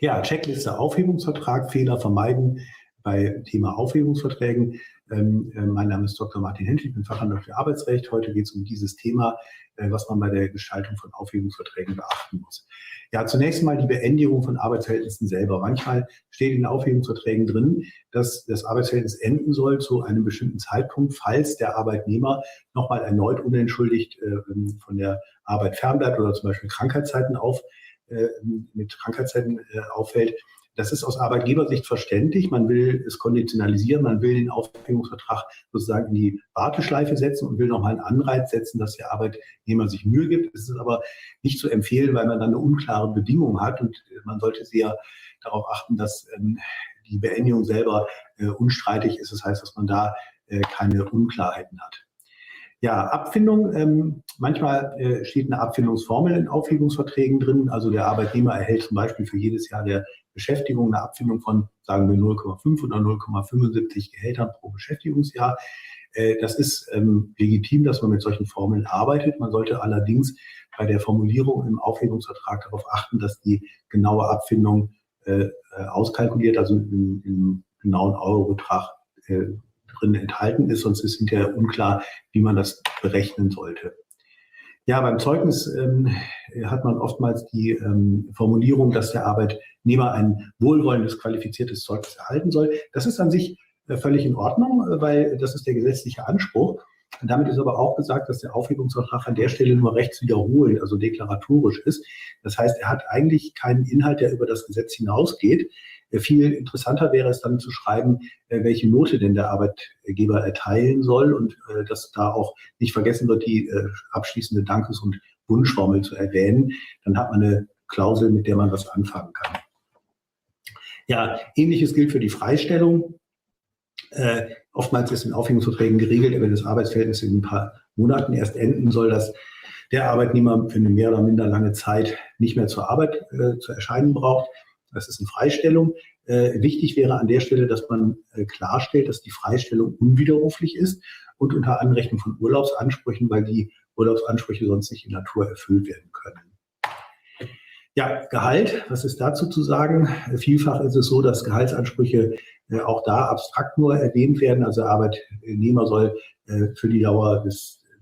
Ja, Checkliste Aufhebungsvertrag, Fehler vermeiden bei Thema Aufhebungsverträgen. Mein Name ist Dr. Martin Henschel, ich bin Fachanwalt für Arbeitsrecht. Heute geht es um dieses Thema, was man bei der Gestaltung von Aufhebungsverträgen beachten muss. Ja, zunächst mal die Beendigung von Arbeitsverhältnissen selber. Manchmal steht in Aufhebungsverträgen drin, dass das Arbeitsverhältnis enden soll zu einem bestimmten Zeitpunkt, falls der Arbeitnehmer nochmal erneut unentschuldigt von der Arbeit fernbleibt oder zum Beispiel mit Krankheitszeiten auffällt. Das ist aus Arbeitgebersicht verständlich. Man will es konditionalisieren, man will den Aufhebungsvertrag sozusagen in die Warteschleife setzen und will nochmal einen Anreiz setzen, dass der Arbeitnehmer sich Mühe gibt. Es ist aber nicht zu empfehlen, weil man dann eine unklare Bedingung hat und man sollte sehr darauf achten, dass die Beendigung selber unstreitig ist. Das heißt, dass man da keine Unklarheiten hat. Ja, Abfindung. Manchmal steht eine Abfindungsformel in Aufhebungsverträgen drin. Also der Arbeitnehmer erhält zum Beispiel für jedes Jahr der Beschäftigung eine Abfindung von, sagen wir, 0,5 oder 0,75 Gehältern pro Beschäftigungsjahr. Das ist legitim, dass man mit solchen Formeln arbeitet. Man sollte allerdings bei der Formulierung im Aufhebungsvertrag darauf achten, dass die genaue Abfindung auskalkuliert, also im genauen Eurobetrag drin enthalten ist, sonst ist hinterher unklar, wie man das berechnen sollte. Ja, beim Zeugnis hat man oftmals die Formulierung, dass der Arbeitnehmer ein wohlwollendes, qualifiziertes Zeugnis erhalten soll. Das ist an sich völlig in Ordnung, weil das ist der gesetzliche Anspruch. Und damit ist aber auch gesagt, dass der Aufhebungsvertrag an der Stelle nur rechtswiederholend, also deklaratorisch ist. Das heißt, er hat eigentlich keinen Inhalt, der über das Gesetz hinausgeht. Viel interessanter wäre es dann zu schreiben, welche Note denn der Arbeitgeber erteilen soll und dass da auch nicht vergessen wird, die abschließende Dankes- und Wunschformel zu erwähnen. Dann hat man eine Klausel, mit der man was anfangen kann. Ja, Ähnliches gilt für die Freistellung. Oftmals ist in Aufhebungsverträgen geregelt, wenn das Arbeitsverhältnis in ein paar Monaten erst enden soll, dass der Arbeitnehmer für eine mehr oder minder lange Zeit nicht mehr zur Arbeit zu erscheinen braucht. Das ist eine Freistellung. Wichtig wäre an der Stelle, dass man klarstellt, dass die Freistellung unwiderruflich ist und unter Anrechnung von Urlaubsansprüchen, weil die Urlaubsansprüche sonst nicht in Natur erfüllt werden können. Ja, Gehalt, was ist dazu zu sagen? Vielfach ist es so, dass Gehaltsansprüche auch da abstrakt nur erwähnt werden. Also der Arbeitnehmer soll für die Dauer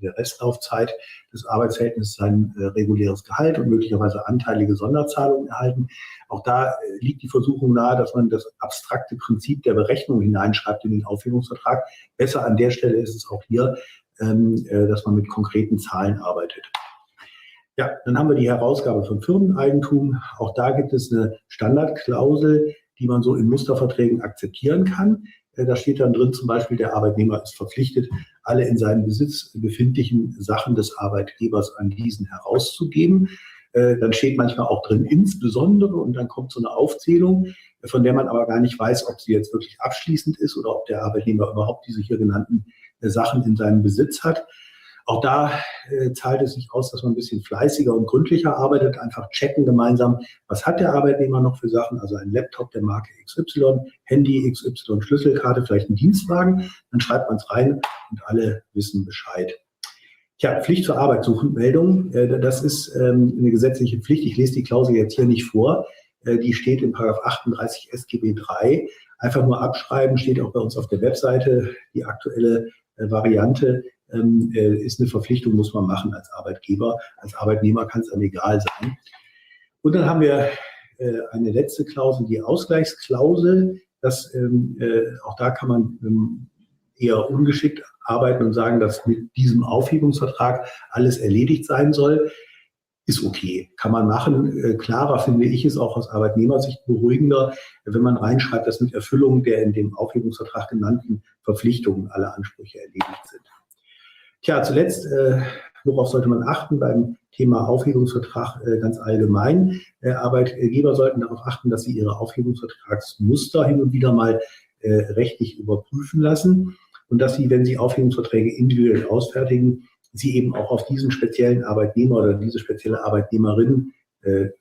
der Restlaufzeit des Arbeitsverhältnisses sein reguläres Gehalt und möglicherweise anteilige Sonderzahlungen erhalten. Auch da liegt die Versuchung nahe, dass man das abstrakte Prinzip der Berechnung hineinschreibt in den Aufhebungsvertrag. Besser an der Stelle ist es auch hier, dass man mit konkreten Zahlen arbeitet. Ja, dann haben wir die Herausgabe von Firmeneigentum. Auch da gibt es eine Standardklausel, die man so in Musterverträgen akzeptieren kann. Da steht dann drin zum Beispiel, der Arbeitnehmer ist verpflichtet, alle in seinem Besitz befindlichen Sachen des Arbeitgebers an diesen herauszugeben. Dann steht manchmal auch drin insbesondere und dann kommt so eine Aufzählung, von der man aber gar nicht weiß, ob sie jetzt wirklich abschließend ist oder ob der Arbeitnehmer überhaupt diese hier genannten Sachen in seinem Besitz hat. Auch da zahlt es sich aus, dass man ein bisschen fleißiger und gründlicher arbeitet, einfach checken gemeinsam, was hat der Arbeitnehmer noch für Sachen, also ein Laptop der Marke XY, Handy XY, Schlüsselkarte, vielleicht ein Dienstwagen, dann schreibt man es rein und alle wissen Bescheid. Tja, Pflicht zur Arbeitssuchenmeldung, das ist eine gesetzliche Pflicht. Ich lese die Klausel jetzt hier nicht vor, die steht in § 38 SGB III. Einfach nur abschreiben, steht auch bei uns auf der Webseite, die aktuelle Variante. Ist eine Verpflichtung, muss man machen als Arbeitgeber. Als Arbeitnehmer kann es einem egal sein. Und dann haben wir eine letzte Klausel, die Ausgleichsklausel. Auch da kann man eher ungeschickt arbeiten und sagen, dass mit diesem Aufhebungsvertrag alles erledigt sein soll. Ist okay, kann man machen. Klarer finde ich es auch aus Arbeitnehmersicht beruhigender, wenn man reinschreibt, dass mit Erfüllung der in dem Aufhebungsvertrag genannten Verpflichtungen alle Ansprüche erledigt sind. Tja, zuletzt, worauf sollte man achten beim Thema Aufhebungsvertrag ganz allgemein? Arbeitgeber sollten darauf achten, dass sie ihre Aufhebungsvertragsmuster hin und wieder mal rechtlich überprüfen lassen und dass sie, wenn sie Aufhebungsverträge individuell ausfertigen, sie eben auch auf diesen speziellen Arbeitnehmer oder diese spezielle Arbeitnehmerin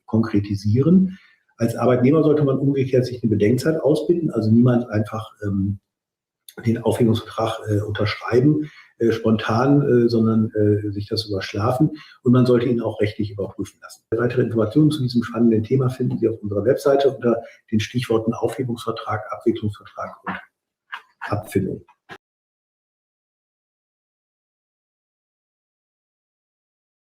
konkretisieren. Als Arbeitnehmer sollte man umgekehrt sich eine Bedenkzeit ausbitten, also niemand einfach den Aufhebungsvertrag unterschreiben, spontan, sondern sich das überschlafen. Und man sollte ihn auch rechtlich überprüfen lassen. Weitere Informationen zu diesem spannenden Thema finden Sie auf unserer Webseite unter den Stichworten Aufhebungsvertrag, Abwicklungsvertrag und Abfindung.